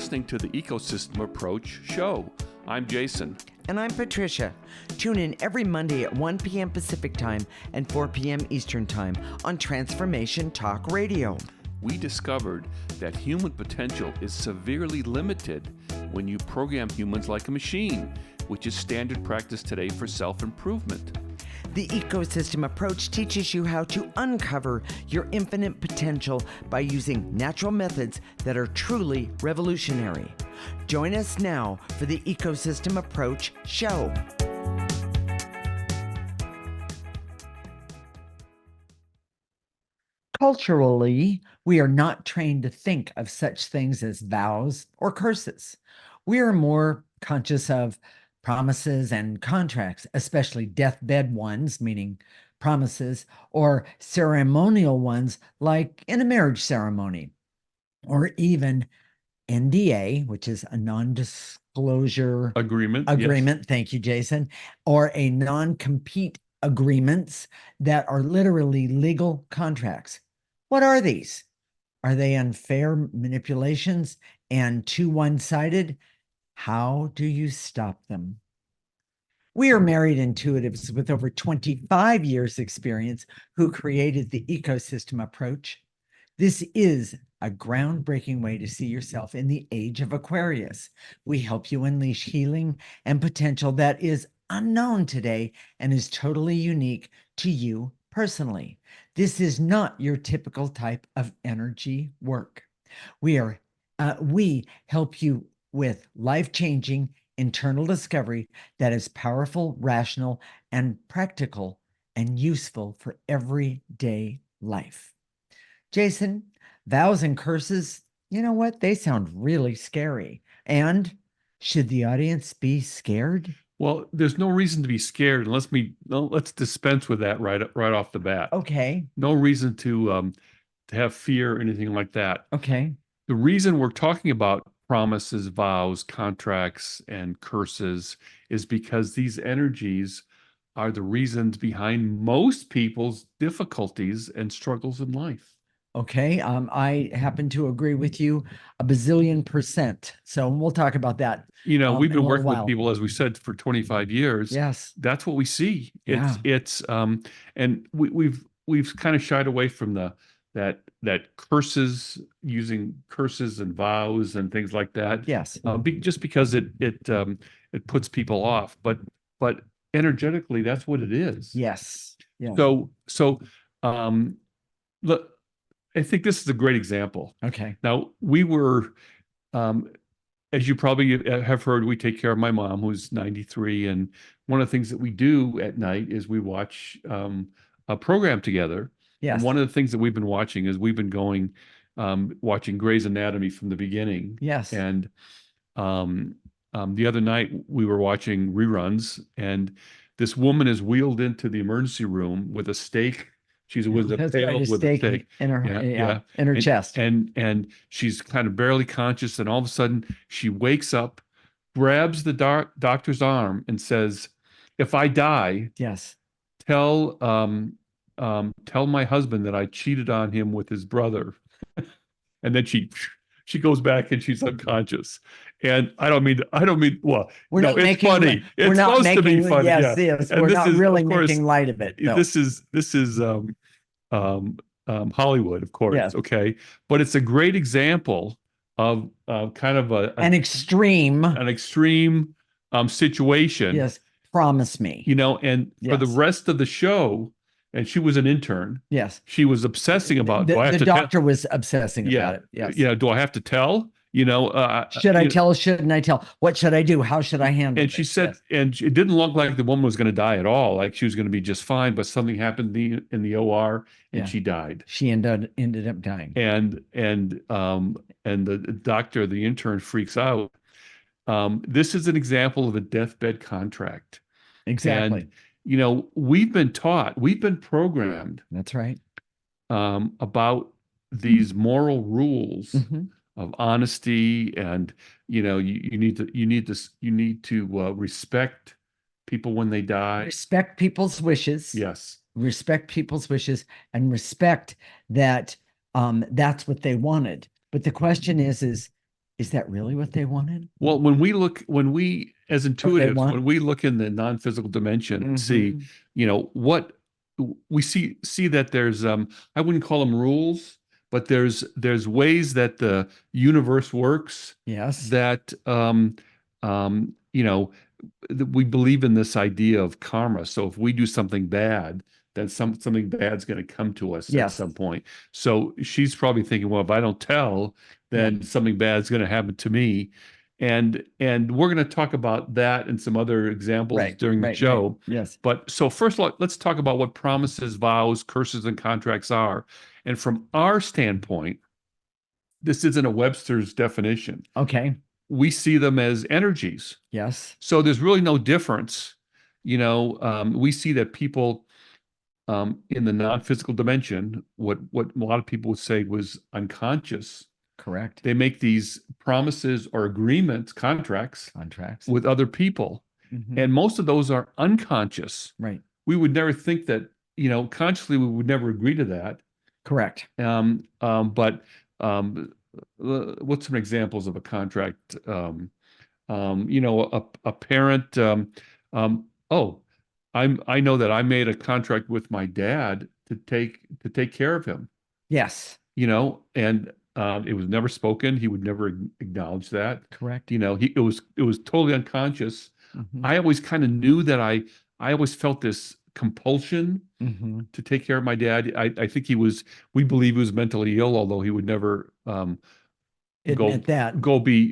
listening to the Ecosystem Approach show. I'm Jason. And I'm Patricia. Tune in every Monday at 1 p.m. Pacific Time and 4 p.m. Eastern Time on Transformation Talk Radio. We discovered that human potential is severely limited when you program humans like a machine, which is standard practice today for self-improvement. The Ecosystem Approach teaches you how to uncover your infinite potential by using natural methods that are truly revolutionary. Join us now for the Ecosystem Approach show. Culturally, we are not trained to think of such things as vows or curses. We are more conscious of promises and contracts, especially deathbed ones, meaning promises, or ceremonial ones like in a marriage ceremony, or even NDA, which is a non-disclosure Agreement. Yes. Thank you, Jason, or a non-compete agreements that are literally legal contracts. What are these? Are they unfair manipulations and too one-sided? How do you stop them? We are married intuitives with over 25 years experience who created the Ecosystem Approach. This is a groundbreaking way to see yourself in the age of Aquarius. We help you unleash healing and potential that is unknown today and is totally unique to you personally. This is not your typical type of energy work. We help you with life-changing internal discovery that is powerful, rational, and practical and useful for everyday life. Jason, vows and curses, you know what? They sound really scary. And should the audience be scared? Well, there's no reason to be scared. Let's dispense with that right off the bat. Okay. No reason to have fear or anything like that. Okay. The reason we're talking about promises, vows, contracts, and curses is because these energies are the reasons behind most people's difficulties and struggles in life. Okay. I happen to agree with you a bazillion %. So we'll talk about that. You know, we've been working with while. people, as we said, for 25 years. Yes. That's what we see. Yeah. And we've kind of shied away from that curses, using curses and vows and things like that. Yes. Just because it puts people off, but energetically, that's what it is. Yes. Yeah. So look, I think this is a great example. Okay. Now we were, as you probably have heard, we take care of my mom, who's 93, and one of the things that we do at night is we watch a program together. Yes. And one of the things that we've been watching is we've been watching Grey's Anatomy from the beginning. Yes. And the other night we were watching reruns, and this woman is wheeled into the emergency room with a stake. She's with a pail with a stake in her in her chest, and she's kind of barely conscious. And all of a sudden, she wakes up, grabs the doctor's arm, and says, "If I die, yes, tell my husband that I cheated on him with his brother." And then she goes back and she's unconscious. And I don't mean well, we're no, not it's making, funny. We're it's not supposed making, to be funny. Yes, yeah. yes. And We're not really course, making light of it. No. This is Hollywood, of course. Yes. Okay. But it's a great example of kind of an extreme situation. Yes. Promise me. You know, and for the rest of the show, and she was an intern. Yes. She was obsessing about the doctor was obsessing about it. Yes. Yeah. Do I have to tell? You know, should I tell? Shouldn't I tell? What should I do? How should I handle it? And she said, and it didn't look like the woman was going to die at all. Like she was going to be just fine, but something happened in the OR and she died. She ended up dying. And the doctor, the intern, freaks out. This is an example of a deathbed contract. Exactly. And, you know, we've been programmed. That's right. About these moral rules of honesty, and you know, you need to respect people when they die. Respect people's wishes. Yes. Respect people's wishes and respect that that's what they wanted. But the question is Is that really what they wanted Well, when we, as or they intuitives, want? when we look in the non-physical dimension and see, Hmm. what we see that there's, I wouldn't call them rules, but there's ways that the universe works Yes. that, we believe in this idea of karma. So if we do something bad, then something bad's going to come to us at Yes. some point. So she's probably thinking, well, if I don't tell, Yeah. then something bad's going to happen to me. And we're going to talk about that and some other examples Right. during the Right. Right. show. Yes. But so first, let's talk about what promises, vows, curses, and contracts are. And from our standpoint, this isn't a Webster's definition. Okay. We see them as energies. Yes. So there's really no difference. We see that people, in the non-physical dimension, what a lot of people would say was unconscious, Correct. they make these promises or agreements, contracts Contracts. with other people. Hmm. And most of those are unconscious. Right. We would never think that, consciously we would never agree to that. Correct. But what's some examples of a contract? A parent, oh, I know that I made a contract with my dad to take care of him, Yes. and it was never spoken. He would never acknowledge that. Correct. It was totally unconscious. Hmm. I always kind of knew that I always felt this compulsion Hmm. to take care of my dad. I think we believe he was mentally ill, although he would never go Admit that.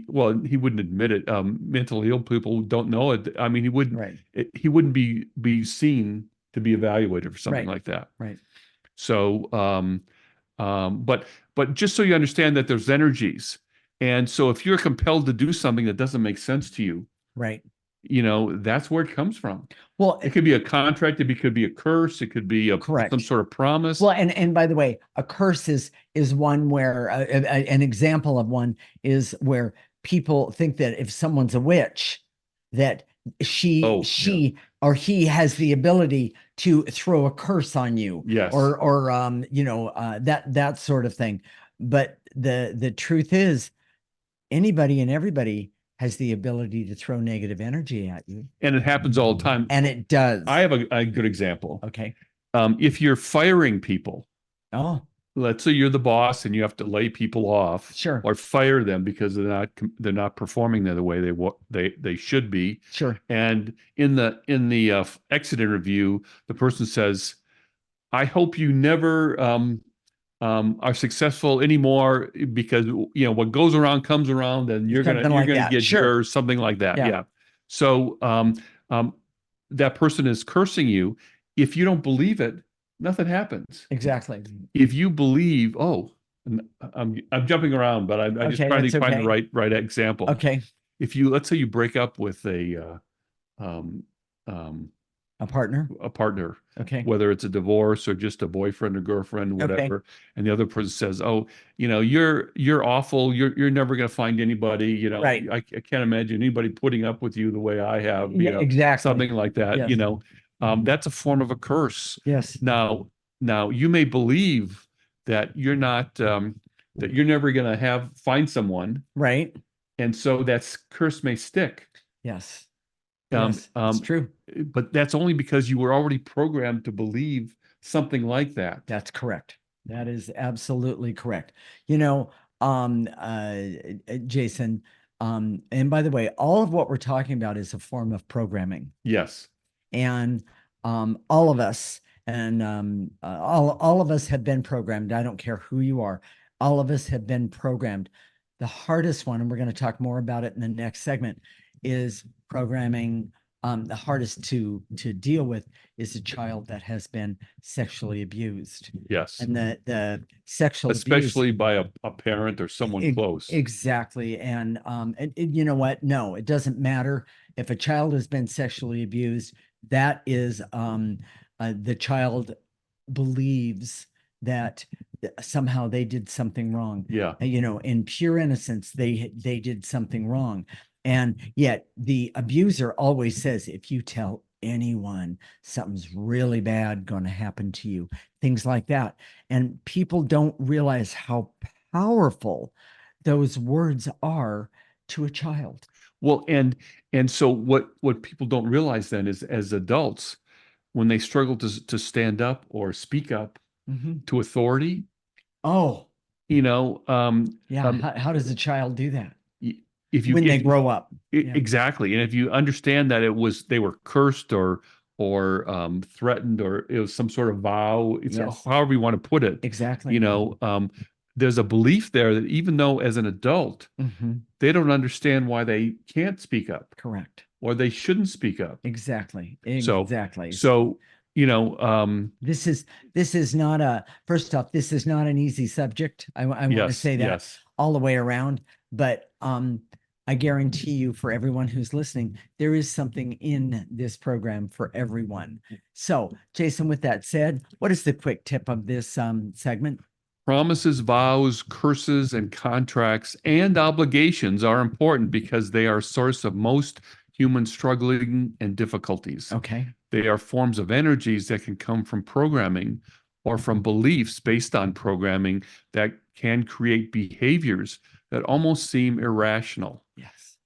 well, he wouldn't admit it. Mentally ill people don't know it. I mean, Right. he wouldn't be seen to be evaluated for something Right. like that. Right. So, but just so you understand that there's energies. And so if you're compelled to do something that doesn't make sense to you, Right. that's where it comes from. Well, It could be a contract, it could be a curse, it could be some correct. sort of promise. Well, and by the way, a curse is one where an example of one is where people think that if someone's a witch, that she Oh, yeah. she or he has the ability to throw a curse on you, Yes. or that sort of thing. But the truth is, anybody and everybody has the ability to throw negative energy at you, And it happens all the time. and it does. I have a good example. Okay. If you're firing people, Oh, let's say you're the boss and you have to lay people off sure, or fire them because they're not performing the way they should be. sure. And in the exit interview, the person says, "I hope you never are successful anymore because what goes around comes around, and you're gonna Something you're like gonna that. get Sure. yours," something like that. Yeah. Yeah. So um, that person is cursing you. If you don't believe it, nothing happens. Exactly. If you believe, oh, and I'm jumping around, but I'm just Okay, trying to that's find the okay. right example. Okay. If you let's say you break up with um, um, A partner. a partner, Okay. whether it's a divorce or just a boyfriend or girlfriend, Okay. whatever, and the other person says, "Oh, you're awful. You're never going to find anybody. Right. I can't imagine anybody putting up with you the way I have. Yeah, exactly. Something like that. Yes. That's a form of a curse. Yes. Now you may believe that you're never going to find someone, Right. and so that curse may stick. Yes. Um, Yes. It's um, true. but that's only because you were already programmed to believe something like that. That's correct. That is absolutely correct. You know, um, uh, Jason, and by the way, all of what we're talking about is a form of programming. Yes. And all of us, and all of us have been programmed. I don't care who you are. All of us have been programmed. The hardest one, and we're going to talk more about it in the next segment, is programming. The hardest to deal with is a child that has been sexually abused, Yes. and the sexual abuse. Especially by a parent or someone close. Exactly. And you know what? No, it doesn't matter if a child has been sexually abused. That is, the child believes that somehow they did something wrong. Yeah. In pure innocence, they did something wrong. And yet the abuser always says, if you tell anyone, something's really bad going to happen to you, things like that. And people don't realize how powerful those words are to a child. Well, and so what people don't realize then is as adults, when they struggle to stand up or speak up Mhm. to authority, Oh, you know, yeah. How does a child do that if you when they if grow up? Yeah. exactly, and if you understand that it was they were cursed or threatened or it was some sort of vow, it's Yes, however you want to put it, you exactly. know, there's a belief there that even though as an adult Hmm. they don't understand why they can't speak up Correct. or they shouldn't speak up. Exactly. So Exactly. so you know, This is not a, first off, this is not an easy subject. I want to yes, say that yes. all the way around, but I guarantee you, for everyone who's listening, there is something in this program for everyone. So, Jason, with that said, what is the quick tip of this segment? Promises, vows, curses, and contracts and obligations are important because they are a source of most human struggling and difficulties. Okay. They are forms of energies that can come from programming or from beliefs based on programming that can create behaviors that almost seem irrational. Yes.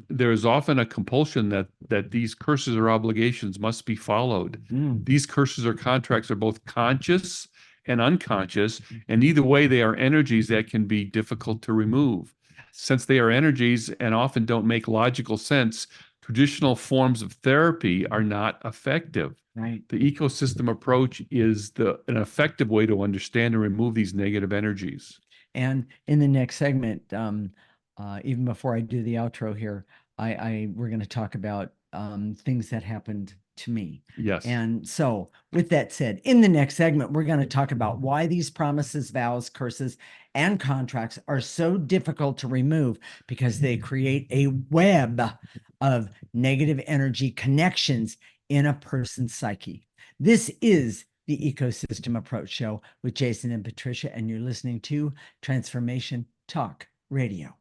There is often a compulsion that these curses or obligations must be followed. Mm. These curses or contracts are both conscious and unconscious, and either way, they are energies that can be difficult to remove. Yes. Since they are energies and often don't make logical sense, traditional forms of therapy are not effective. Right. The ecosystem approach is an effective way to understand and remove these negative energies. And in the next segment, even before I do the outro here, we're going to talk about things that happened to me. Yes. And so, with that said, in the next segment, we're going to talk about why these promises, vows, curses, and contracts are so difficult to remove because they create a web of negative energy connections in a person's psyche. This is the Ecosystem Approach Show with Jason and Patricia, and you're listening to Transformation Talk Radio.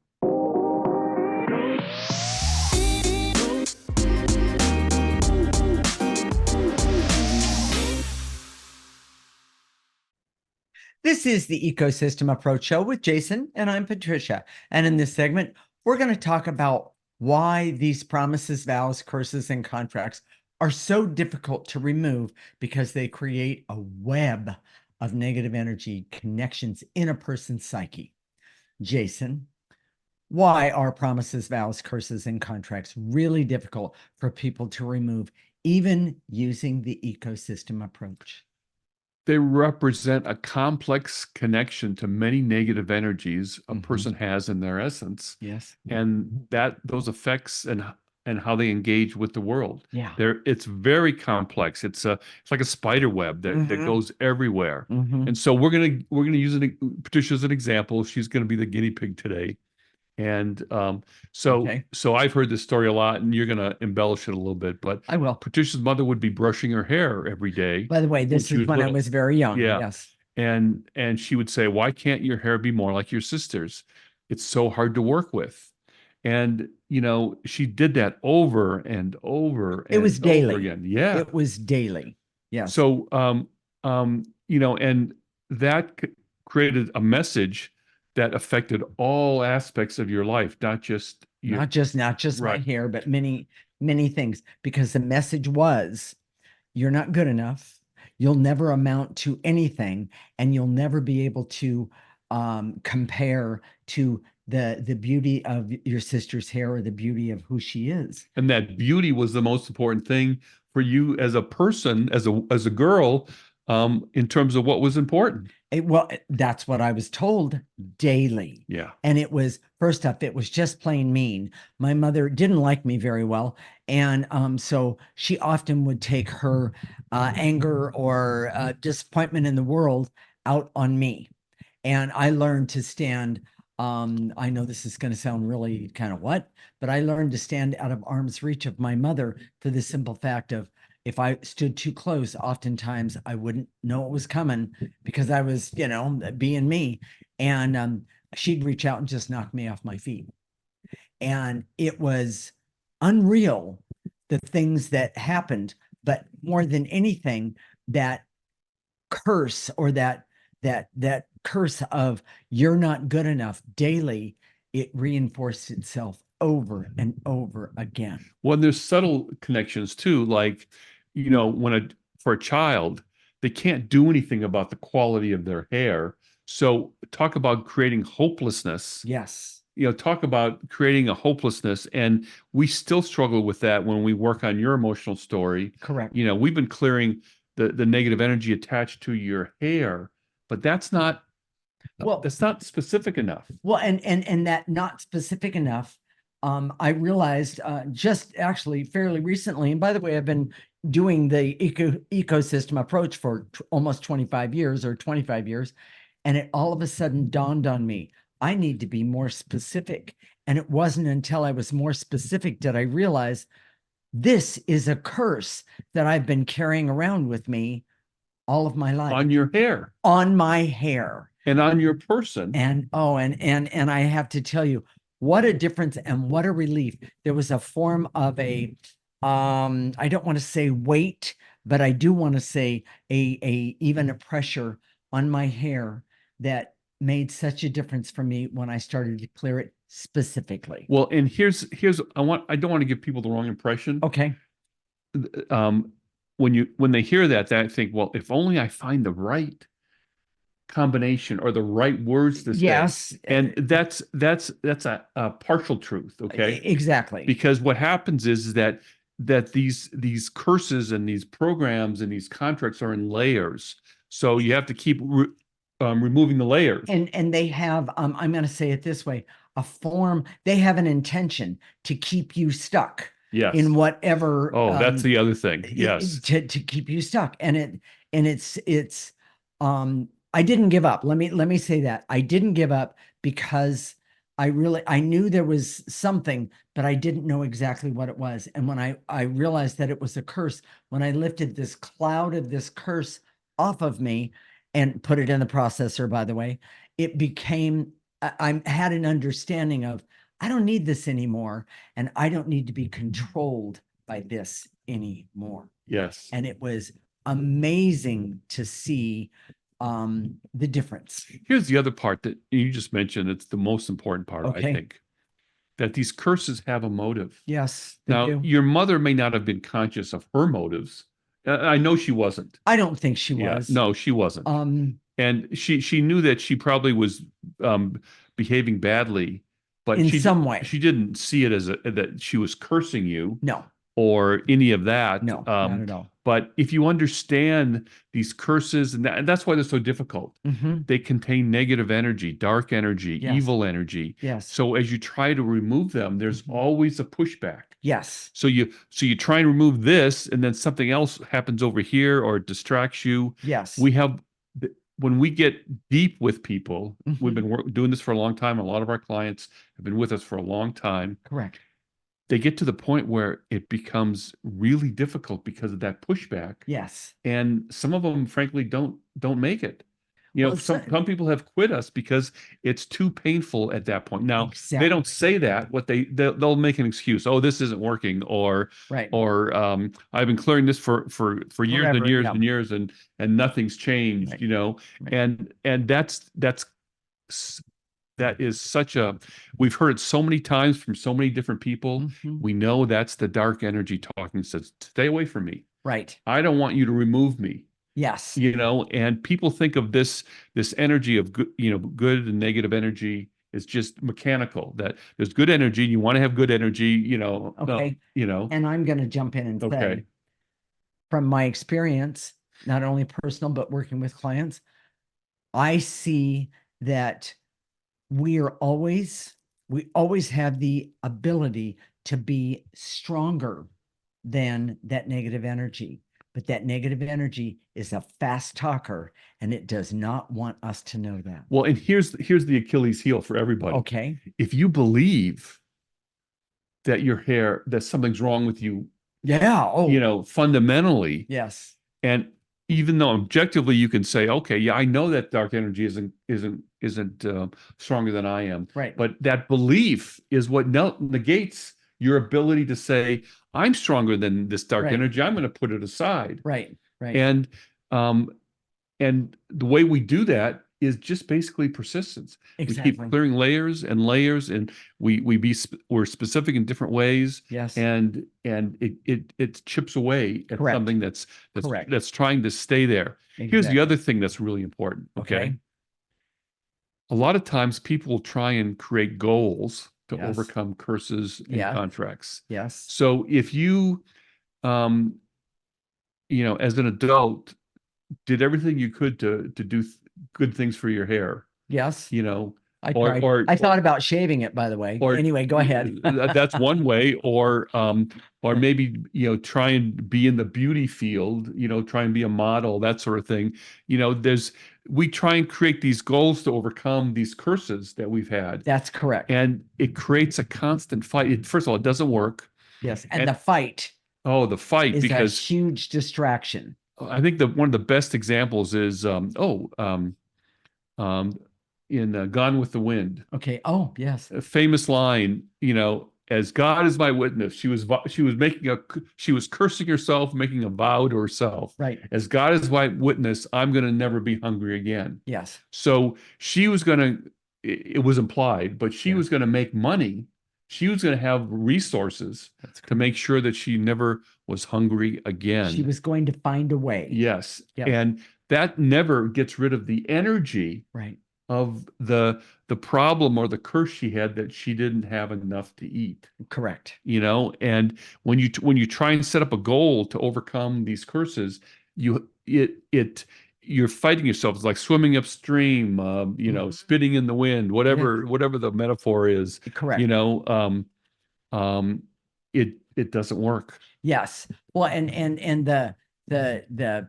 This is the Ecosystem Approach Show with Jason, and I'm Patricia. And in this segment, we're going to talk about why these promises, vows, curses, and contracts are so difficult to remove because they create a web of negative energy connections in a person's psyche. Jason, why are promises, vows, curses, and contracts really difficult for people to remove, even using the ecosystem approach? They represent a complex connection to many negative energies a person has in their essence, Yes. and that those effects and how they engage with the world. Yeah. It's very complex. It's like a spider web that goes everywhere. And so we're gonna use Patricia as an example. She's gonna be the guinea pig today. And Okay. so I've heard this story a lot, and you're gonna embellish it a little bit, but I will. Patricia's mother would be brushing her hair every day By the way, when this she is was when I little. was very young. Yeah. Yes. And she would say, "Why can't your hair be more like your sister's? It's so hard to work with." And she did that over and over It and was over daily. again. Yeah. It was daily. Yes. So and that created a message that affected all aspects of your life, not just you. Not just my Right. hair, but many, many things, because the message was, you're not good enough. You'll never amount to anything, and you'll never be able to compare to the beauty of your sister's hair or the beauty of who she is. And that beauty was the most important thing for you as a person, as a girl, in terms of what was important. Well, that's what I was told daily. Yeah. And it was, first up, it was just plain mean. My mother didn't like me very well. And so she often would take her anger or disappointment in the world out on me. And I learned to stand. I know this is going to sound really kind of what, but I learned to stand out of arm's reach of my mother for the simple fact of, if I stood too close, oftentimes I wouldn't know it was coming because I was, being me. And she'd reach out and just knock me off my feet. And it was unreal, the things that happened. But more than anything, that curse or that that curse of you're not good enough daily, it reinforced itself over and over again. Well, there's subtle connections too, like, when for a child, they can't do anything about the quality of their hair. So talk about creating hopelessness. Yes, Talk about creating a hopelessness. And we still struggle with that when we work on your emotional story. correct. We've been clearing the negative energy attached to your hair, but Well, that's not specific enough. Well, and that not specific enough. I realized just actually fairly recently, and by the way, I've been doing the ecosystem approach for almost 25 years or 25 years, and it all of a sudden dawned on me, I need to be more specific. And it wasn't until I was more specific that I realized this is a curse that I've been carrying around with me all of my life On your hair on my hair. and on your person. And oh, and I have to tell you, what a difference and what a relief. There was a form of a I don't want to say weight, but I do want to say a even a pressure on my hair that made such a difference for me when I started to clear it specifically. Well, and here's I don't want to give people the wrong impression. Okay. Um, when they hear that, they think, well, if only I find the right combination or the right words to say. Yes, And that's a partial truth, okay? exactly. Because what happens is that these curses and these programs and these contracts are in layers. So you have to keep removing the layers. And they have I'm going to say it this way, a form, they have an intention to keep you stuck Yes. in whatever Oh, that's the other thing. Yes. to keep you stuck. And it's I didn't give up. Let me say that. I didn't give up because I knew there was something, but I didn't know exactly what it was. And when I realized that it was a curse, when I lifted this cloud of this curse off of me and put it in the processor, by the way, it became I had an understanding of I don't need this anymore, and I don't need to be controlled by this anymore. Yes. And it was amazing to see the difference. Here's the other part that you just mentioned. It's the most important part, I Okay. think, that these curses have a motive. Yes, they Now, do. your mother may not have been conscious of her motives. I know she wasn't. I don't think she Yeah, was. no, she wasn't. And she knew that she probably was behaving badly, but in some way. she didn't see it as that she was cursing you No, or any of that. no, not at all. But if you understand these curses, and that's why they're so difficult, they contain negative energy, dark energy, Yes. evil energy. Yes. So as you try to remove them, there's always a pushback. Yes. So you try and remove this, and then something else happens over here, or it distracts you. Yes. When we get deep with people, we've been doing this for a long time. A lot of our clients have been with us for a long time. Correct. They get to the point where it becomes really difficult because of that pushback. Yes. And some of them, frankly, don't make it. Well, some people have quit us because it's too painful at that point. Now, Exactly. they don't say that. They'll make an excuse. Oh, this isn't working, or Right. I've been clearing this for years and Forever, years yeah. and years, and nothing's changed. Right. Right. And that is such a, we've heard it so many times from so many different people. We know that's the dark energy talking, says, stay away from me. Right. I don't want you to remove me. Yes. And people think of this energy of good, good and negative energy is just mechanical, that there's good energy, you want to have good energy, Okay. no, And I'm going to jump in and say, okay. from my experience, not only personal, but working with clients, I see that we always have the ability to be stronger than that negative energy. But that negative energy is a fast talker, and it does not want us to know that. Well, and here's the Achilles heel for everybody. Okay. If you believe that that something's wrong with you, Yeah. Oh, fundamentally, yes. and even though objectively you can say, okay, yeah, I know that dark energy isn't stronger than I am, Right. but that belief is what negates your ability to say, I'm stronger than this dark Right. energy. I'm going to put it aside. Right. Right. And and the way we do that is just basically persistence. We keep Exactly. clearing layers and layers, and we're specific in different ways, Yes. and it chips away at Correct. something that's Correct. that's trying to stay there. Here's the Exactly. other thing that's really important, okay? Okay. A lot of times people will try and create goals to Yes. overcome curses and Yeah. contracts. Yes. So if you, um, as an adult, did everything you could to do good things for your hair, Yes. you know, I or tried. or I thought about shaving it, by the way. or Anyway, go ahead. that's one way, or maybe try and be in the beauty field, try and be a model, that sort of thing. There's we try and create these goals to overcome these curses that we've had, That's correct. and it creates a constant fight. First of all, it doesn't work, Yes. And and the fight the fight, is a because huge distraction. I think that one of the best examples is um, in Gone with the Wind. Okay. Oh, yes. A famous line, as God is my witness, she was cursing herself, making a vow to herself. Right. As God is my witness, I'm going to never be hungry again. Yes. So she was going to, it was implied, but she Yeah. was going to make money. She was going to have resources That's to correct. make sure that she never was hungry again. She was going to find a way. Yes. Yep. And that never gets rid of the energy Right. of the problem or the curse she had, that she didn't have enough to eat. Correct. And when you try and set up a goal to overcome these curses, you're fighting yourself. It's like swimming upstream, spitting in the wind, whatever the metaphor is. Correct. you know um it doesn't work, Yes. Well, and the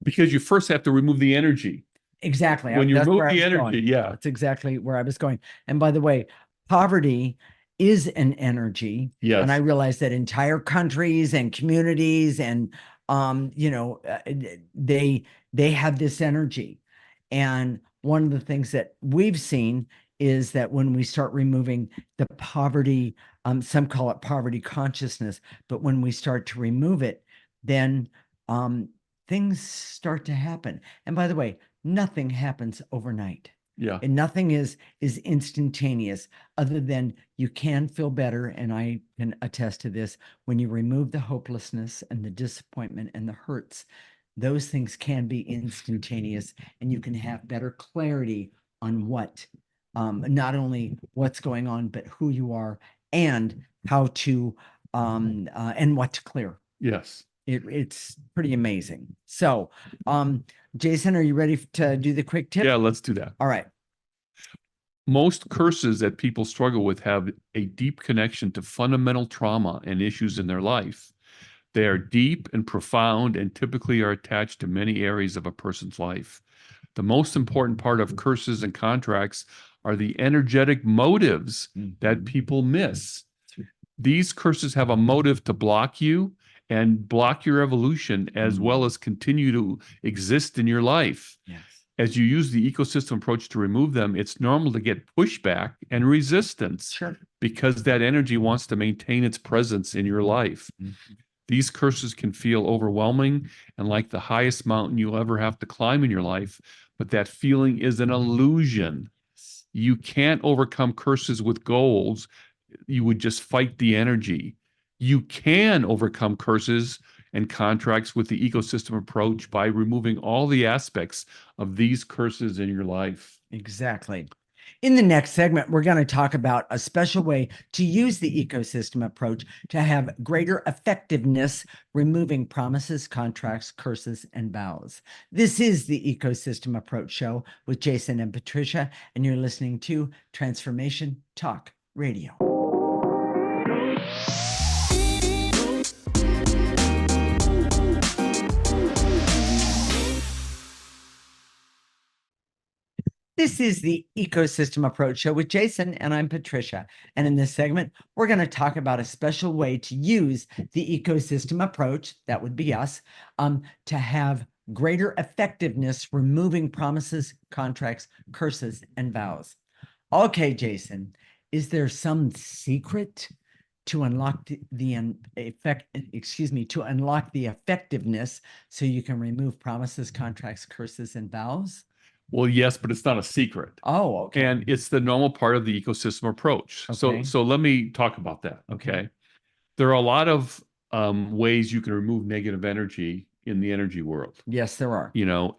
because you first have to remove the energy. exactly. When you That's remove where I the was energy, going. yeah. That's exactly where I was going. And by the way, poverty is an energy. And I Yes. realize that entire countries and communities and they have this energy. And one of the things that we've seen is that when we start removing the poverty, some call it poverty consciousness, but when we start to remove it, then things start to happen. And by the way, nothing happens overnight. Yeah. And nothing is instantaneous, other than you can feel better. And I can attest to this. When you remove the hopelessness and the disappointment and the hurts, those things can be instantaneous, and you can have better clarity on what, not only what's going on, but who you are and how to, and what to clear. Yes. It's pretty amazing. So, Jason, are you ready to do the quick tip? Yeah, let's do that. All right. Most curses that people struggle with have a deep connection to fundamental trauma and issues in their life. They are deep and profound, and typically are attached to many areas of a person's life. The most important part of curses and contracts are the energetic motives that people miss. These curses have a motive to block you and block your evolution, as well as continue to exist in your life. Yes. As you use the ecosystem approach to remove them, it's normal to get pushback and resistance, Sure. because that energy wants to maintain its presence in your life. These curses can feel overwhelming and like the highest mountain you'll ever have to climb in your life, but that feeling is an illusion. You can't overcome curses with goals. You would just fight the energy. You can overcome curses and contracts with the ecosystem approach by removing all the aspects of these curses in your life. Exactly. In the next segment, we're going to talk about a special way to use the ecosystem approach to have greater effectiveness, removing promises, contracts, curses, and vows. This is the Ecosystem Approach Show with Jason and Patricia, and you're listening to Transformation Talk Radio. This is the Ecosystem Approach Show with Jason, and I'm Patricia. And in this segment, we're going to talk about a special way to use the ecosystem approach, that would be us, to have greater effectiveness, removing promises, contracts, curses, and vows. Okay, Jason, is there some secret to unlock to unlock the effectiveness so you can remove promises, contracts, curses, and vows? Well, yes, but it's not a secret. Oh, okay. And it's the normal part of the ecosystem approach. Okay. So let me talk about that. Okay. Okay. There are a lot of ways you can remove negative energy in the energy world, Yes, there are.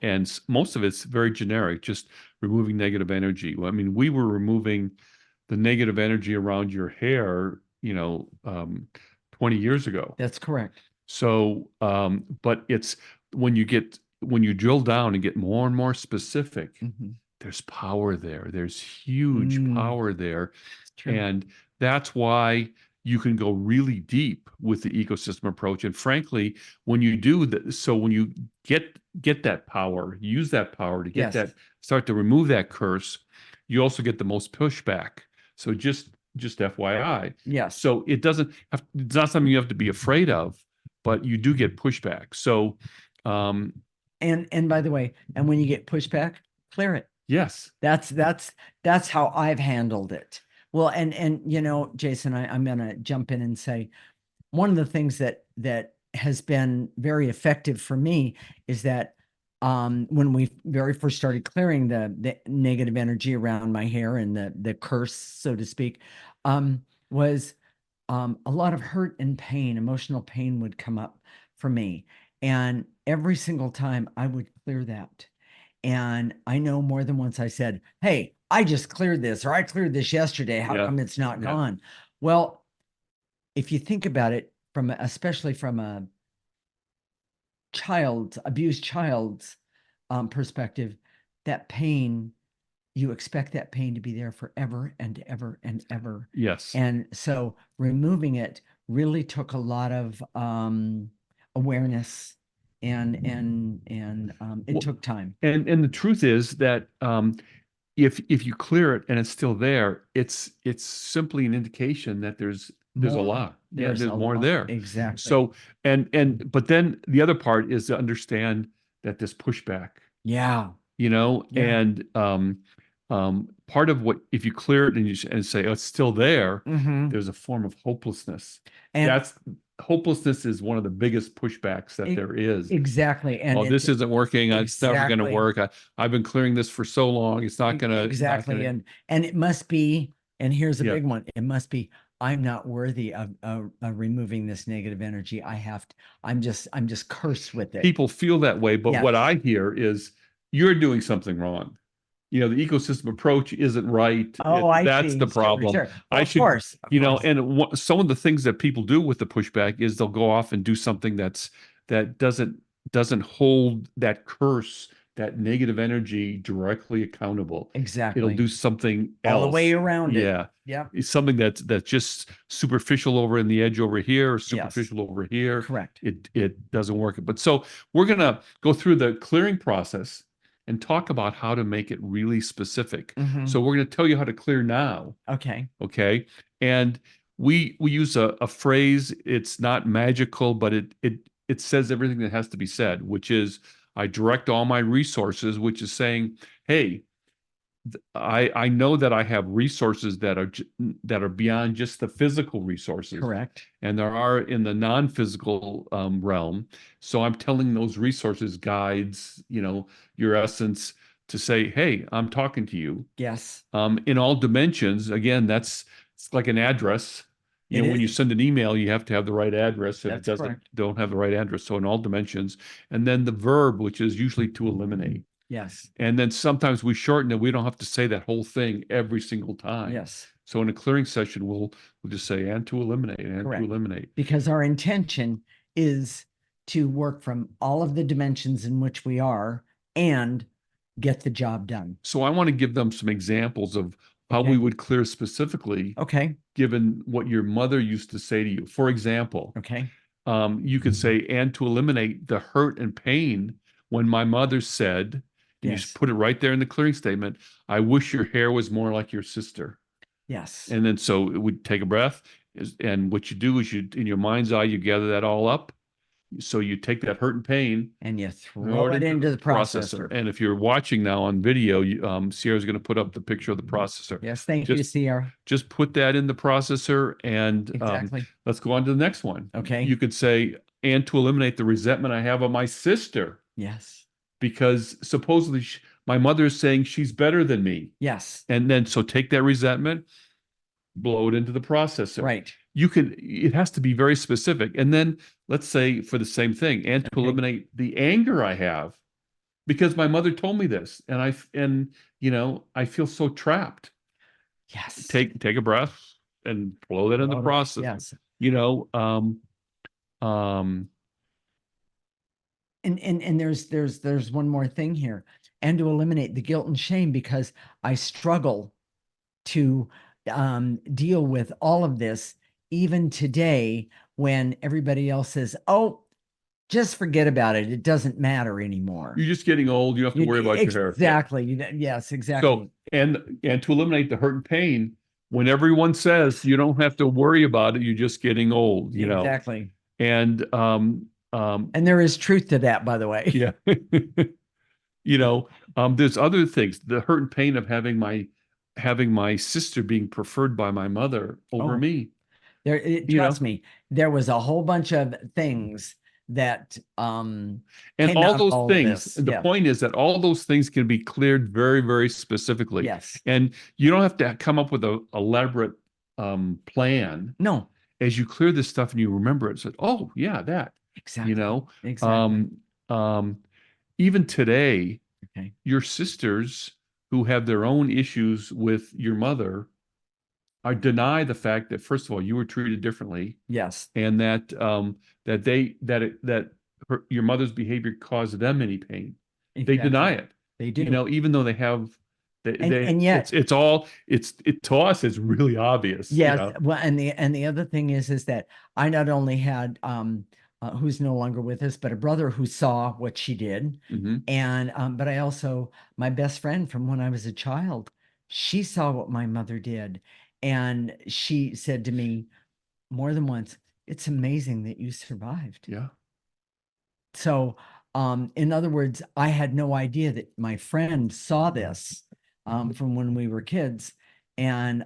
and most of it's very generic, just removing negative energy. Well, I mean, we were removing the negative energy around your hair, 20 years ago. That's correct. So, but it's when you drill down and get more and more specific, Mhm. there's power there. There's huge power there. True. And that's why you can go really deep with the ecosystem approach. And frankly, when you do that, so when you get that power, use that power to get Yes. that, start to remove that curse, you also get the most pushback. So just FYI. Yes. So it's not something you have to be afraid of, but you do get pushback. So And by the way, and when you get pushback, clear it. yes. That's how I've handled it. Well, and Jason, I'm gonna jump in and say one of the things that has been very effective for me is that when we very first started clearing the negative energy around my hair and the curse, so to speak, was a lot of hurt and pain, emotional pain would come up for me. And every single time I would clear that. And I know more than once I said, hey, I just cleared this, or I cleared this yesterday. How Yeah. come it's not Yeah. gone? Well, if you think about it especially from a abused child's perspective, that pain, you expect that pain to be there forever and ever and ever. Yes. And so removing it really took a lot of awareness and it Well, took time. and the truth is that if you clear it and it's still there, it's simply an indication that there's a More. lot. Yeah, There's there's a more lot. there. Exactly. So but then the other part is to understand that this pushback, Yeah. Yeah. And part of what if you clear it and say, oh, it's still there, there's a form of hopelessness. And Hopelessness is one of the biggest pushbacks that there is. exactly. And Oh, this isn't working. It's never going to exactly. work. I've been clearing this for so long. It's not going to. Exactly. And it must be, and here's a Yeah. big one. It must be, I'm not worthy of removing this negative energy. I'm just cursed with it. People feel that way, but Yes. what I hear is you're doing something wrong. The ecosystem approach isn't right. Oh, I That's see. the Sure, problem. sure. I Of should, course. Of course. and some of the things that people do with the pushback is they'll go off and do something that doesn't hold that curse, that negative energy directly accountable. Exactly. It'll do something else. All the way around it. Yeah. Yeah. It's something that's just superficial over in the edge over here, or superficial over here. Correct. It doesn't work. But so we're gonna go through the clearing process and talk about how to make it really specific. So we're going to tell you how to clear now. Okay. Okay. And we use a phrase. It's not magical, but it says everything that has to be said, which is I direct all my resources, which is saying, hey, I know that I have resources that are beyond just the physical resources. Correct. And there are in the non-physical realm. So I'm telling those resources, guides, your essence, to say, hey, I'm talking to you. Yes. In all dimensions. Again, it's like an address. When you send an email, you have to have the right address. If it don't have the right address. So in all dimensions. And then the verb, which is usually to eliminate. Yes. And then sometimes we shorten it. We don't have to say that whole thing every single time. Yes. So in a clearing session, we'll just say, and to eliminate, and Correct. to eliminate. Because our intention is to work from all of the dimensions in which we are and get the job done. So I want to give them some examples of how we would clear specifically. Okay. Given what your mother used to say to you. For example, you could say, and to eliminate the hurt and pain when my mother said, and you just put it right there in the clearing statement, I wish your hair was more like your sister. Yes. And then so it would take a breath. And what you do is in your mind's eye, you gather that all up. So you take that hurt and pain, and you throw throw it it into the into the processor. processor. And if you're watching now on video, Sierra's going to put up the picture of the processor. Yes, thank you, Just Sierra. just put that in the processor, and Exactly. let's go on to the next one. Okay. You could say, and to eliminate the resentment I have of my sister, Yes. because supposedly my mother is saying she's better than me. Yes. And then so take that resentment, blow it into the processor. Right. It has to be very specific. And then let's say for the same thing, and to Okay. eliminate the anger I have because my mother told me this, and I feel so trapped. Yes. Take a breath and blow that in the processor. Yes. You know, um, And there's one more thing here, and to eliminate the guilt and shame, because I struggle to deal with all of this even today when everybody else says, "Oh, just forget about it. It doesn't matter anymore." you're just getting old. You don't have to worry about your hair. Yeah. Exactly. Yes, So, exactly. and to eliminate the hurt and pain, when everyone says you don't have to worry about it, you're just getting old, Exactly. And And there is truth to that, by the way. yeah, there's other things. The hurt and pain of having my sister being preferred by my mother over Oh, me. trust me, there was a whole bunch of things that And came all out of those all of things, this. the Yeah. point is that all those things can be cleared very, very specifically. Yes. And you don't have to come up with a elaborate plan. No. As you clear this stuff and you remember it, so, oh yeah, that, you Exactly. know, Exactly. um, even today, Okay. your sisters who have their own issues with your mother are deny the fact that, first of all, you were treated differently, Yes. and that your mother's behavior caused them any pain. They deny Exactly. it. They do. Even though they have And yet, it's to us it's really obvious, yes. Well, and the other thing is that I not only had who's no longer with us, but a brother who saw what she did, Mhm. and but I also, my best friend from when I was a child, she saw what my mother did, and she said to me more than once, "It's amazing that you survived." Yeah. So, in other words, I had no idea that my friend saw this from when we were kids, and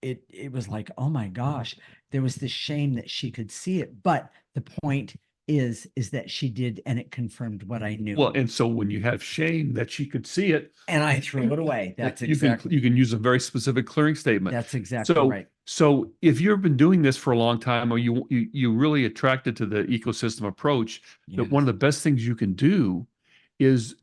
it was like, oh my gosh, there was this shame that she could see it. But the point is that she did, and it confirmed what I knew. Well, and so when you have shame that she could see it, And I threw it away. That's exactly. you can use a very specific clearing statement. That's exactly So right. so if you've been doing this for a long time, or you really attracted to the ecosystem approach, that one of the best things you can do is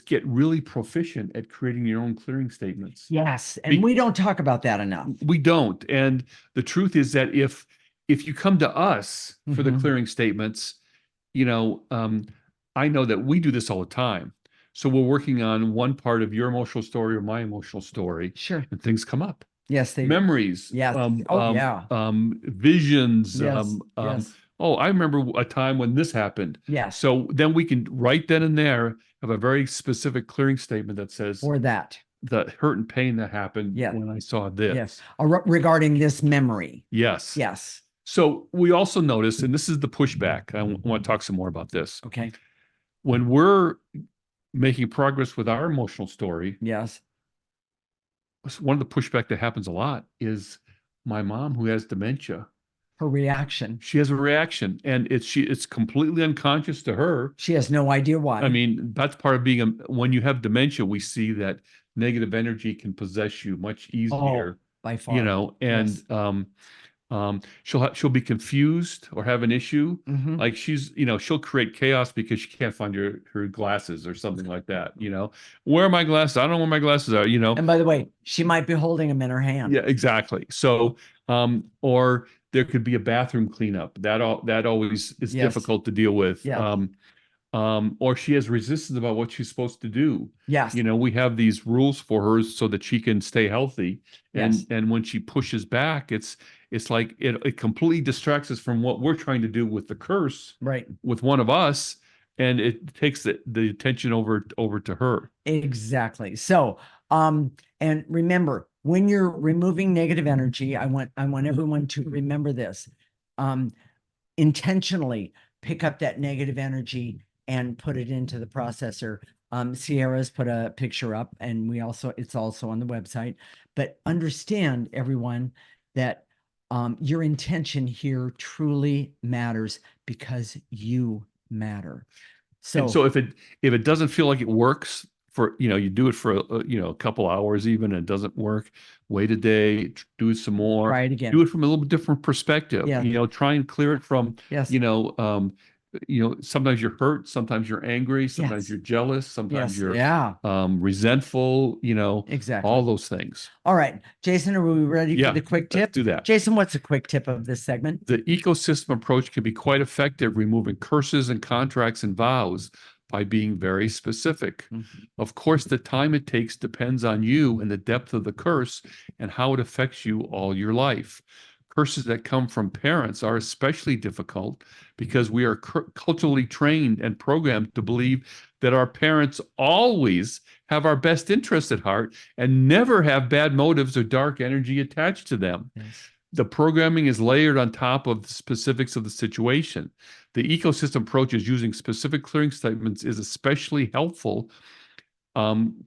get really proficient at creating your own clearing statements. Yes, and we don't talk about that enough. We don't. And the truth is that if you come to us for the Mhm. clearing statements, I know that we do this all the time. So we're working on one part of your emotional story or my emotional story, Sure. and things come up. Yes, they do. Memories, Yes. Oh, yeah. visions. Yes. Yes. Oh, I remember a time when this happened. Yes. So then we can right then and there have a very specific clearing statement that says Or that. the hurt and pain that happened Yeah. when I saw this. Yes. Regarding this memory. Yes. Yes. So we also notice, and this is the pushback. I want to talk some more about this. Okay. When we're making progress with our emotional story, Yes. one of the pushback that happens a lot is my mom, who has dementia. Her reaction. She has a reaction, and it's completely unconscious to her. She has no idea why. I mean, that's part of being when you have dementia, we see that negative energy can possess you much easier. By far. And she'll be confused or have an issue. Mhm. Like she'll create chaos because she can't find her glasses or something like that. Where are my glasses? I don't know where my glasses are. And by the way, she might be holding them in her hand. Yeah, exactly. So, or there could be a bathroom cleanup. That always is Yes. difficult to deal with. Yeah. Or she has resistance about what she's supposed to do. Yes. We have these rules for her so that she can stay healthy. Yes. And when she pushes back, it's like it completely distracts us from what we're trying to do with the curse, Right. with one of us, and it takes the attention over to her. Exactly. So, and remember, when you're removing negative energy, I want everyone to remember this. Intentionally pick up that negative energy and put it into the processor. Sierra's put a picture up, and it's also on the website. But understand, everyone, that your intention here truly matters because you matter. And So so if it doesn't feel like it works for, you do it for a couple hours even and it doesn't work, wait a day, do it some more, try it again. do it from a little bit different perspective. Yeah. Try and clear it from, Yes. sometimes you're hurt, sometimes you're angry, sometimes Yes. you're jealous, sometimes Yes. you're Yeah. resentful, Exactly. all those things. All right, Jason, are we ready for Yeah, the quick let's tip? do that. Jason, what's a quick tip of this segment? The ecosystem approach can be quite effective, removing curses and contracts and vows by being very specific. Mhm. Of course, the time it takes depends on you and the depth of the curse and how it affects you all your life. Curses that come from parents are especially difficult because we are culturally trained and programmed to believe that our parents always have our best interests at heart and never have bad motives or dark energy attached to them. Yes. The programming is layered on top of the specifics of the situation. The ecosystem approach is using specific clearing statements is especially helpful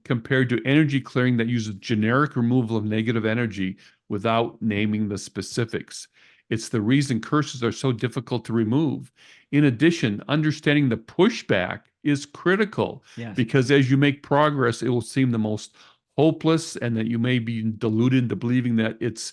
compared to energy clearing that uses generic removal of negative energy without naming the specifics. It's the reason curses are so difficult to remove. In addition, understanding the pushback is critical Yes. because as you make progress, it will seem the most hopeless and that you may be deluded into believing that it's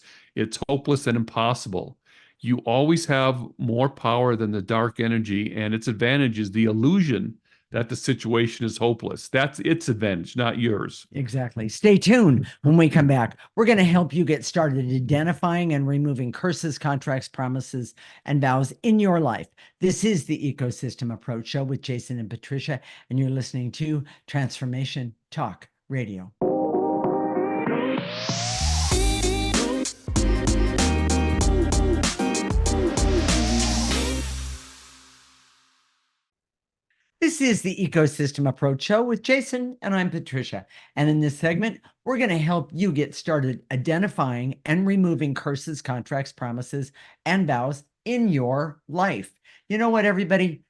hopeless and impossible. You always have more power than the dark energy, and its advantage is the illusion that the situation is hopeless. That's its advantage, not yours. Exactly. Stay tuned when we come back. We're going to help you get started identifying and removing curses, contracts, promises, and vows in your life. This is the Ecosystem Approach Show with Jason and Patricia, and you're listening to Transformation Talk Radio. This is the Ecosystem Approach Show with Jason, and I'm Patricia. And in this segment, we're going to help you get started identifying and removing curses, contracts, promises, and vows in your life. You know what, everybody?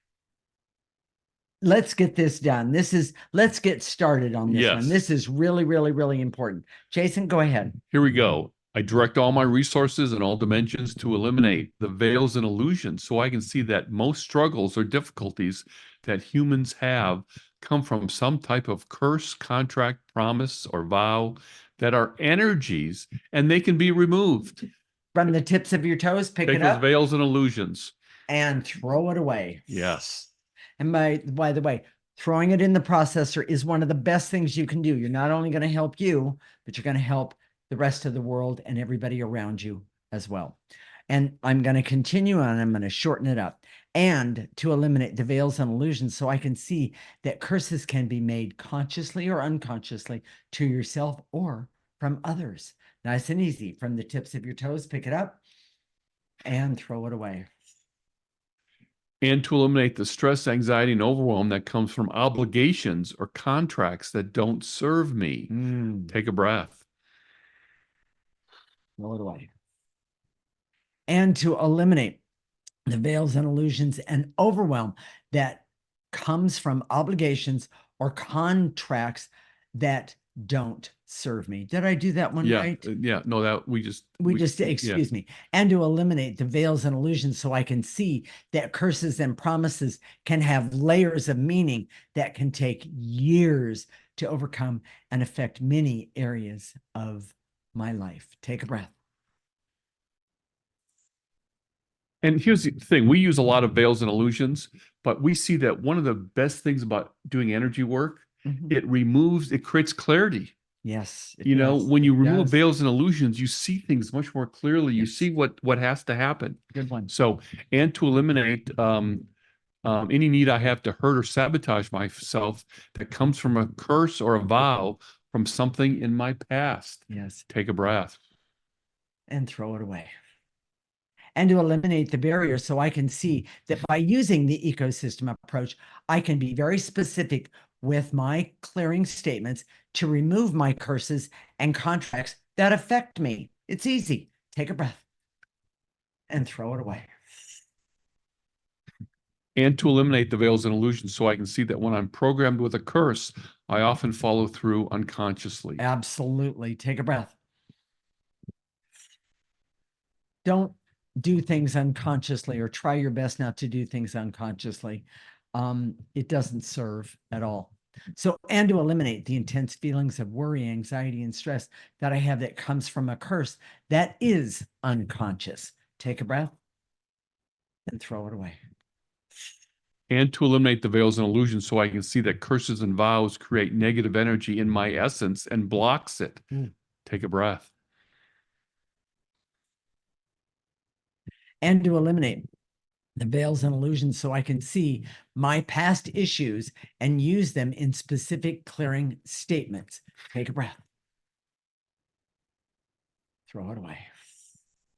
Let's get this done. Let's get started on this one. Yes. This is really, really, really important. Jason, go ahead. Here we go. I direct all my resources in all dimensions to eliminate the veils and illusions so I can see that most struggles or difficulties that humans have come from some type of curse, contract, promise, or vow that are energies and they can be removed. From the tips of your toes, pick Take it those up veils and illusions. and throw it away. Yes. And by the way, throwing it in the processor is one of the best things you can do. You're not only going to help you, but you're going to help the rest of the world and everybody around you as well. And I'm going to continue on. I'm going to shorten it up and to eliminate the veils and illusions so I can see that curses can be made consciously or unconsciously to yourself or from others. Nice and easy. From the tips of your toes, pick it up and throw it away. And to eliminate the stress, anxiety, and overwhelm that comes from obligations or contracts that don't serve me. Take a breath. Throw it away. And to eliminate the veils and illusions and overwhelm that comes from obligations or contracts that don't serve me. Did I do that one right? Yeah. No, that Excuse me. And to eliminate the veils and illusions so I can see that curses and promises can have layers of meaning that can take years to overcome and affect many areas of my life. Take a breath. And here's the thing, we use a lot of veils and illusions, but we see that one of the best things about doing energy work, it creates clarity. Yes. When you remove veils and illusions, you see things much more clearly. You see what has to happen. Good one. So, and to eliminate any need I have to hurt or sabotage myself that comes from a curse or a vow from something in my past. Yes. Take a breath. And throw it away. And to eliminate the barrier so I can see that by using the ecosystem approach, I can be very specific with my clearing statements to remove my curses and contracts that affect me. It's easy. Take a breath and throw it away. and to eliminate the veils and illusions so I can see that when I'm programmed with a curse, I often follow through unconsciously. Absolutely. Take a breath. Don't do things unconsciously, or try your best not to do things unconsciously. It doesn't serve at all. So, and to eliminate the intense feelings of worry, anxiety, and stress that I have that comes from a curse that is unconscious. Take a breath and throw it away. And to eliminate the veils and illusions so I can see that curses and vows create negative energy in my essence and blocks it. Take a breath. And to eliminate the veils and illusions so I can see my past issues and use them in specific clearing statements. Take a breath. Throw it away.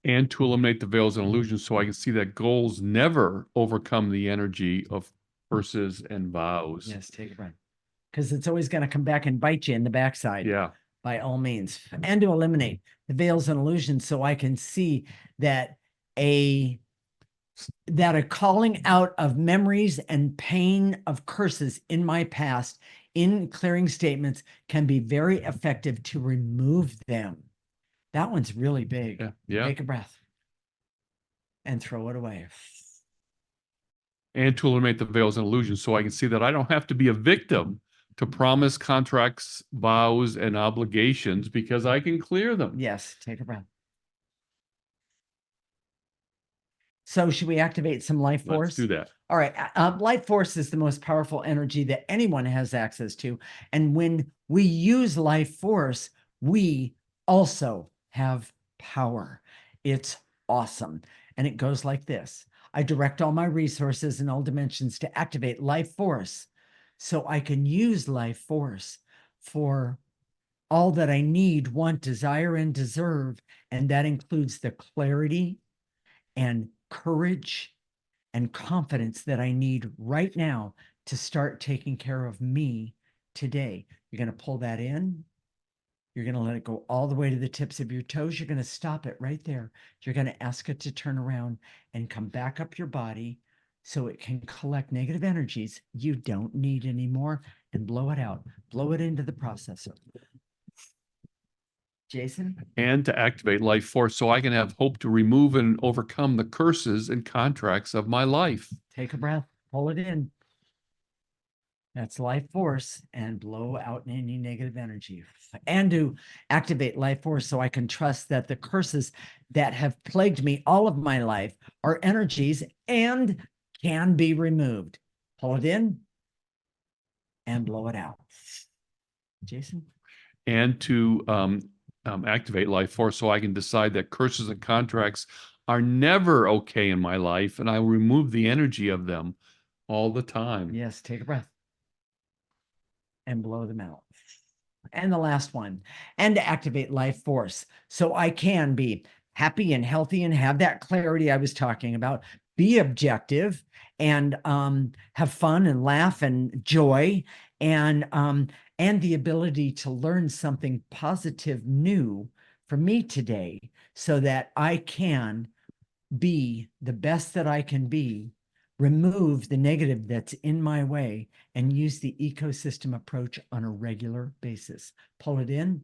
And to eliminate the veils and illusions so I can see that goals never overcome the energy of curses and vows. Yes, take a breath. Because it's always going to come back and bite you in the backside. Yeah. By all means. And to eliminate the veils and illusions so I can see that a calling out of memories and pain of curses in my past in clearing statements can be very effective to remove them. That one's really big. Yeah. Take a breath and throw it away. And to eliminate the veils and illusions so I can see that I don't have to be a victim to promise, contracts, vows, and obligations because I can clear them. Yes, take a breath. So should we activate some life force? Let's do that. All right. Life force is the most powerful energy that anyone has access to. And when we use life force, we also have power. It's awesome. And it goes like this. I direct all my resources in all dimensions to activate life force so I can use life force for all that I need, want, desire, and deserve. And that includes the clarity and courage and confidence that I need right now to start taking care of me today. You're going to pull that in. You're going to let it go all the way to the tips of your toes. You're going to stop it right there. You're going to ask it to turn around and come back up your body so it can collect negative energies you don't need anymore and blow it out. Blow it into the processor. Jason? And to activate life force so I can have hope to remove and overcome the curses and contracts of my life. Take a breath, pull it in. That's life force, and blow out any negative energy. And to activate life force so I can trust that the curses that have plagued me all of my life are energies and can be removed. Pull it in and blow it out. Jason? And to activate life force so I can decide that curses and contracts are never okay in my life, and I will remove the energy of them all the time. Yes, take a breath and blow them out. And the last one, and to activate life force so I can be happy and healthy and have that clarity I was talking about, be objective and have fun and laugh and joy and the ability to learn something positive new for me today so that I can be the best that I can be, remove the negative that's in my way, and use the ecosystem approach on a regular basis. Pull it in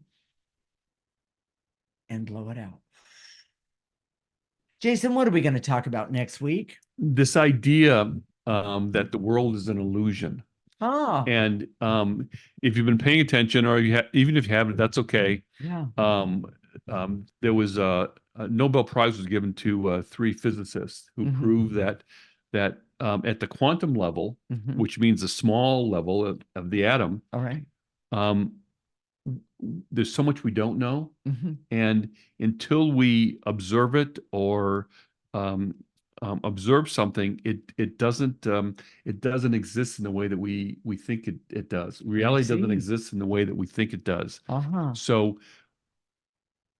and blow it out. Jason, what are we going to talk about next week? This idea that the world is an illusion. Oh, And if you've been paying attention, or even if you haven't, that's okay. yeah. There was a Nobel Prize was given to three physicists who proved that at the quantum level, which means the small level of the atom, All right. There's so much we don't know, and until we observe it or observe something, it doesn't exist in the way that we think it does. Reality doesn't exist in the way that we think it does. So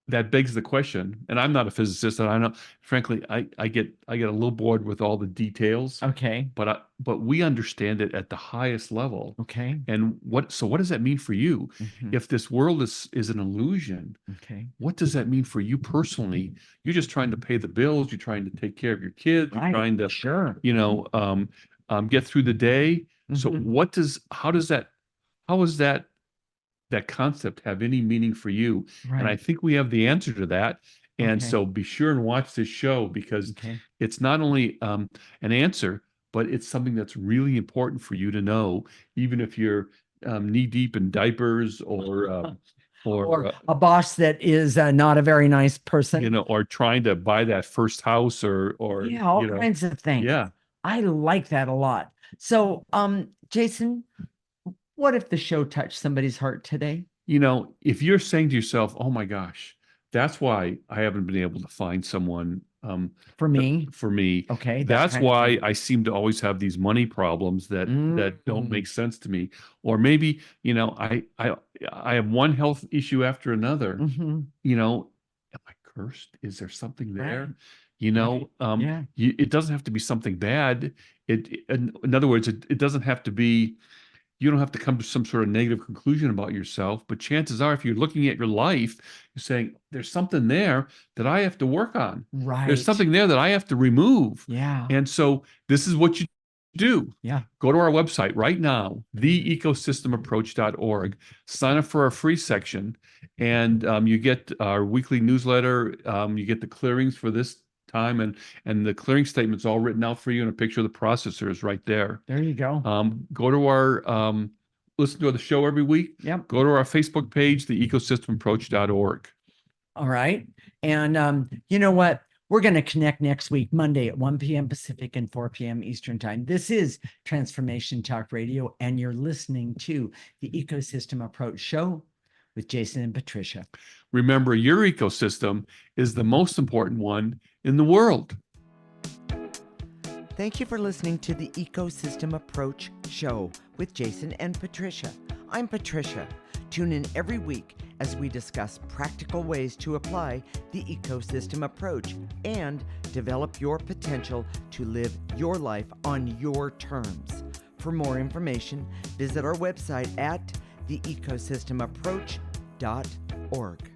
that begs the question, and I'm not a physicist, and I know, frankly, I get a little bored with all the details. Okay. But we understand it at the highest level. Okay. And what does that mean for you? If this world is an illusion, okay, what does that mean for you personally? You're just trying to pay the bills, you're trying to take care of your kids, you're right. trying to, Sure. get through the day. So Mhm. how does that concept have any meaning for you? And I Right. think we have the answer to that. And Okay. so be sure and watch this show because Okay. it's not only an answer, but it's something that's really important for you to know, even if you're knee deep in diapers or Or a boss that is not a very nice person. or trying to buy that first house Yeah, all kinds of things. yeah. I like that a lot. So, Jason, what if the show touched somebody's heart today? If you're saying to yourself, "Oh my gosh, that's why I haven't been able to find someone For me, for me. okay, that That's kind of why thing. I seem to always have these money problems that don't Mm, make sense to me." Or maybe, I have one health issue after another. hmm Am I cursed? Is there something Right, there? right. Yeah, It doesn't have to be something bad. In other words, it doesn't have to be you don't have to come to some sort of negative conclusion about yourself, but chances are, if you're looking at your life, you're saying, there's something there that I have to work on. There's right. something there that I have to remove. Yeah, And so this is what you do. yeah. Go to our website right now, theecosystemapproach.org, sign up for our free section, and you get our weekly newsletter. You get the clearings for this time, and the clearing statement's all written out for you, and a picture of the processor is right there. There you go. Go to listen to the show every week. Yep. Go to our Facebook page, theecosystemapproach.org. All right. And you know what? We're going to connect next week, Monday at 1 p.m. Pacific and 4 p.m. Eastern Time. This is Transformation Talk Radio, and you're listening to the Ecosystem Approach Show with Jason and Patricia. Remember, your ecosystem is the most important one in the world. Thank you for listening to the Ecosystem Approach Show with Jason and Patricia. I'm Patricia. Tune in every week as we discuss practical ways to apply the ecosystem approach and develop your potential to live your life on your terms. For more information, visit our website at theecosystemapproach.org.